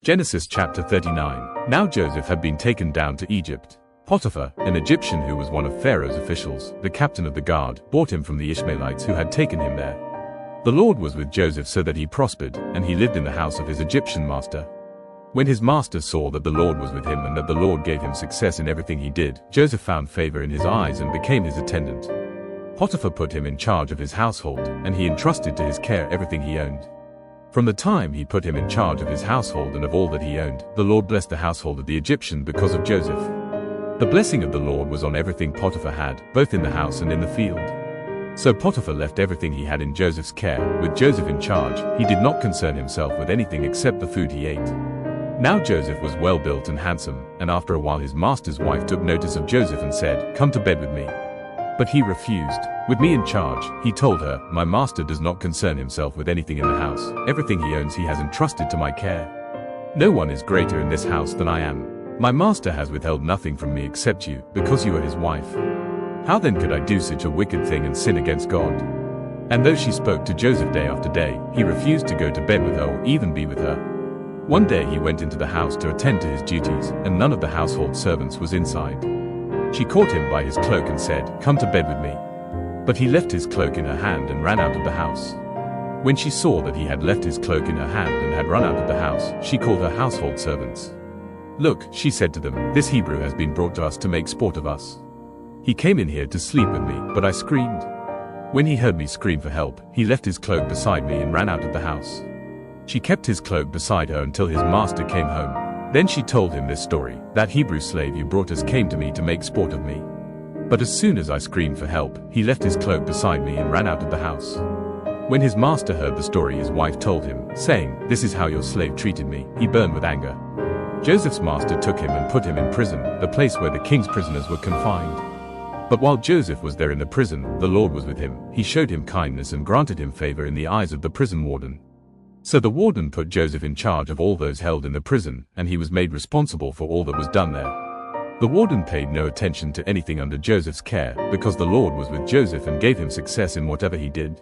Genesis chapter 39. Now Joseph had been taken down to Egypt. Potiphar, an Egyptian who was one of Pharaoh's officials, the captain of the guard, bought him from the Ishmaelites who had taken him there. The Lord was with Joseph so that he prospered, and he lived in the house of his Egyptian master. When his master saw that the Lord was with him and that the Lord gave him success in everything he did, Joseph found favor in his eyes and became his attendant. Potiphar put him in charge of his household, and he entrusted to his care everything he owned. From the time he put him in charge of his household and of all that he owned, the Lord blessed the household of the Egyptian because of Joseph. The blessing of the Lord was on everything Potiphar had, both in the house and in the field. So Potiphar left everything he had in Joseph's care. With Joseph in charge, he did not concern himself with anything except the food he ate. Now Joseph was well built and handsome, and after a while his master's wife took notice of Joseph and said, "Come to bed with me." But he refused. "With me in charge," he told her, "my master does not concern himself with anything in the house. Everything he owns he has entrusted to my care. No one is greater in this house than I am. My master has withheld nothing from me except you, because you are his wife. How then could I do such a wicked thing and sin against God?" And though she spoke to Joseph day after day, he refused to go to bed with her or even be with her. One day he went into the house to attend to his duties, and none of the household servants was inside. She caught him by his cloak and said, "Come to bed with me." But he left his cloak in her hand and ran out of the house. When she saw that he had left his cloak in her hand and had run out of the house, she called her household servants. "Look," she said to them, "this Hebrew has been brought to us to make sport of us. He came in here to sleep with me, but I screamed. When he heard me scream for help, he left his cloak beside me and ran out of the house." She kept his cloak beside her until his master came home. Then she told him this story: "That Hebrew slave you brought us came to me to make sport of me. But as soon as I screamed for help, he left his cloak beside me and ran out of the house." When his master heard the story, his wife told him, saying, "This is how your slave treated me." He burned with anger. Joseph's master took him and put him in prison, the place where the king's prisoners were confined. But while Joseph was there in the prison, the Lord was with him. He showed him kindness and granted him favor in the eyes of the prison warden. So the warden put Joseph in charge of all those held in the prison, and he was made responsible for all that was done there. The warden paid no attention to anything under Joseph's care, because the Lord was with Joseph and gave him success in whatever he did.